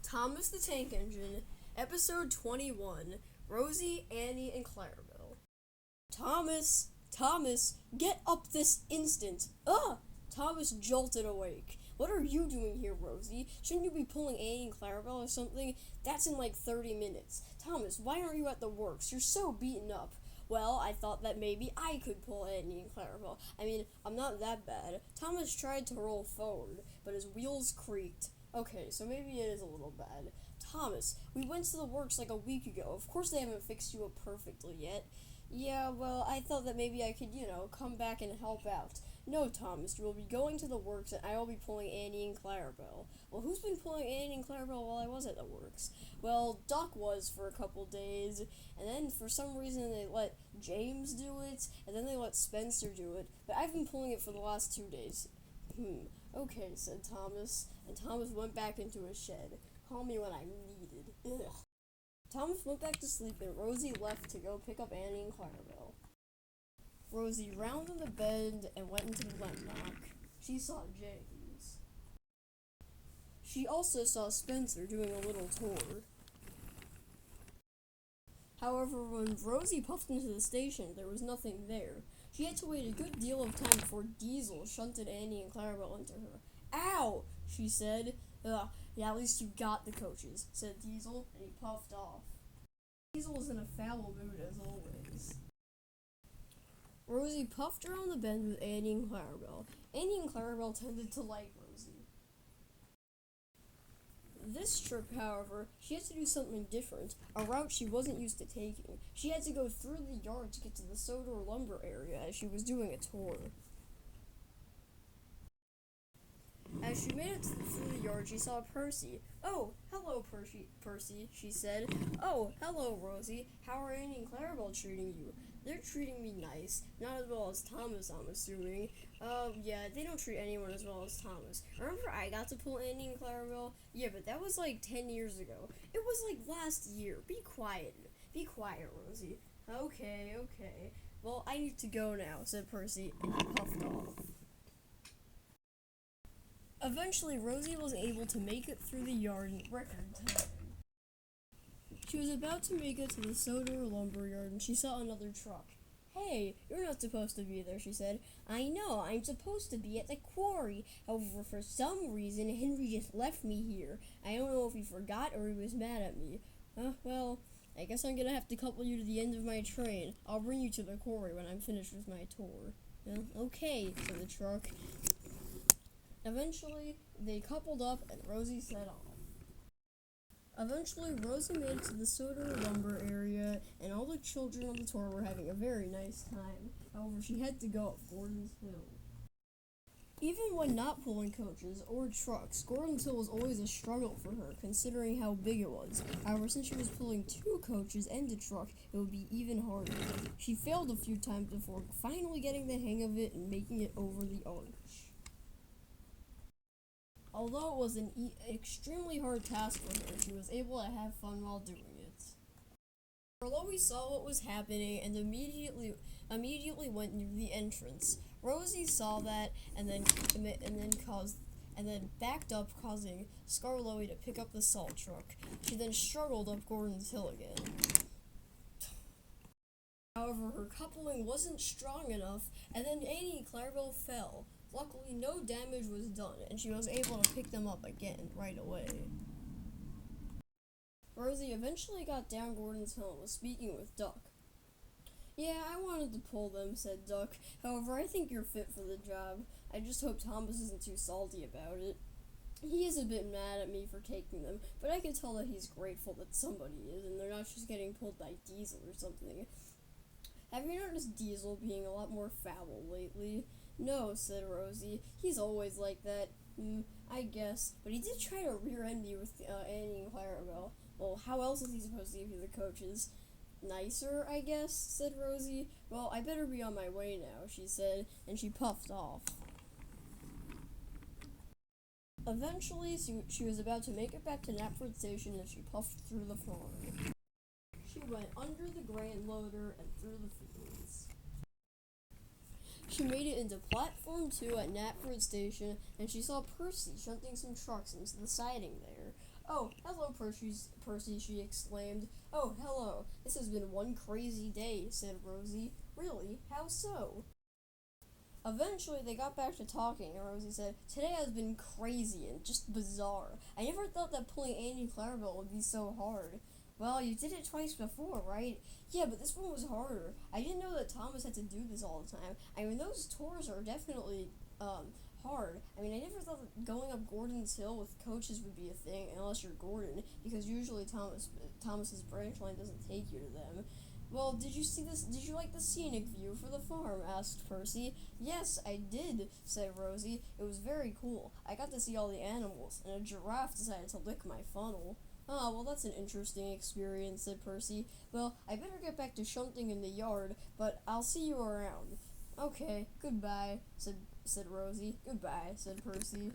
Thomas the Tank Engine, Episode 21, Rosie, Annie, and Clarabel. Thomas! Thomas! Get up this instant! Ugh! Thomas jolted awake. What are you doing here, Rosie? Shouldn't you be pulling Annie and Clarabel or something? That's in like 30 minutes. Thomas, why aren't you at the works? You're so beaten up. Well, I thought that maybe I could pull Annie and Clarabel. I mean, I'm not that bad. Thomas tried to roll forward, but his wheels creaked. Okay, so maybe it is a little bad. Thomas, we went to the works like a week ago. Of course they haven't fixed you up perfectly yet. Yeah, well, I thought that maybe I could, come back and help out. No, Thomas, you will be going to the works and I will be pulling Annie and Clarabel. Well, who's been pulling Annie and Clarabel while I was at the works? Well, Duck was for a couple days, and then for some reason they let James do it, and then they let Spencer do it, but I've been pulling it for the last 2 days. Okay, said Thomas, and Thomas went back into his shed. Call me when I'm needed. Ugh. Thomas went back to sleep, and Rosie left to go pick up Annie and Clarabel. Rosie rounded the bend and went into the vent knock. She saw James. She also saw Spencer doing a little tour. However, when Rosie puffed into the station, there was nothing there. She had to wait a good deal of time before Diesel shunted Annie and Clarabel into her. Ow! She said. Ugh, yeah, at least you got the coaches, said Diesel, and he puffed off. Diesel was in a foul mood as always. Rosie puffed around the bend with Annie and Clarabel. Annie and Clarabel tended to like Rosie. This trip, however, she had to do something different, a route she wasn't used to taking. She had to go through the yard to get to the Sodor lumber area as she was doing a tour. As she made it through the yard, she saw Percy. Oh, hello, Percy, she said. Oh, hello, Rosie. How are Annie and Clarabel treating you? They're treating me nice. Not as well as Thomas, I'm assuming. Yeah, they don't treat anyone as well as Thomas. Remember I got to pull Annie and Clarabel? Yeah, but that was like 10 years ago. It was like last year. Be quiet. Be quiet, Rosie. Okay. Well, I need to go now, said Percy, and he puffed off. Eventually, Rosie was able to make it through the yard in record time. She was about to make it to the Sodor lumber yard when she saw another truck. Hey, you're not supposed to be there, she said. I know, I'm supposed to be at the quarry. However, for some reason, Henry just left me here. I don't know if he forgot or he was mad at me. Well, I guess I'm gonna have to couple you to the end of my train. I'll bring you to the quarry when I'm finished with my tour. Okay, said the truck. Eventually, they coupled up and Rosie set off. Eventually, Rosie made it to the Sodor lumber area, and all the children on the tour were having a very nice time. However, she had to go up Gordon's Hill. Even when not pulling coaches or trucks, Gordon's Hill was always a struggle for her, considering how big it was. However, since she was pulling 2 coaches and a truck, it would be even harder. She failed a few times before finally getting the hang of it and making it over the arch. Although it was an extremely hard task for her, she was able to have fun while doing it. Chloe saw what was happening and immediately went near the entrance. Rosie saw that and then backed up, causing Scarloey to pick up the salt truck. She then struggled up Gordon's Hill again. However, her coupling wasn't strong enough, and then Annie and Clarabel fell. Luckily, no damage was done, and she was able to pick them up again right away. Rosie eventually got down Gordon's Hill and was speaking with Duck. Yeah, I wanted to pull them, said Duck. However, I think you're fit for the job. I just hope Thomas isn't too salty about it. He is a bit mad at me for taking them, but I can tell that he's grateful that somebody is, and they're not just getting pulled by Diesel or something. Have you noticed Diesel being a lot more foul lately? No, said Rosie. He's always like that. I guess. But he did try to rear-end me with Annie and Clarabel. Well, how else is he supposed to give you the coaches? Nicer, I guess, said Rosie. Well, I better be on my way now, she said, and she puffed off. Eventually, she was about to make it back to Knapford Station as she puffed through the farm. She went under the grain loader and through the fields. She made it into Platform 2 at Knapford Station, and she saw Percy shunting some trucks into the siding there. "Oh, hello, Percy," she exclaimed. "Oh, hello. This has been one crazy day," said Rosie. "Really? How so?" Eventually, they got back to talking, and Rosie said, "Today has been crazy and just bizarre. I never thought that pulling Annie and Clarabel would be so hard." "Well, you did it twice before, right?" "Yeah, but this one was harder. I didn't know that Thomas had to do this all the time. I mean, those tours are definitely, hard. I mean, I never thought that going up Gordon's Hill with coaches would be a thing, unless you're Gordon, because usually Thomas's branch line doesn't take you to them." "Well, did you see this? Did you like the scenic view for the farm?" asked Percy. "Yes, I did," said Rosie. "It was very cool. I got to see all the animals, and a giraffe decided to lick my funnel." "Ah, well, that's an interesting experience," said Percy. "Well, I better get back to shunting in the yard, but I'll see you around." "Okay, goodbye," said Rosie. "Goodbye," said Percy.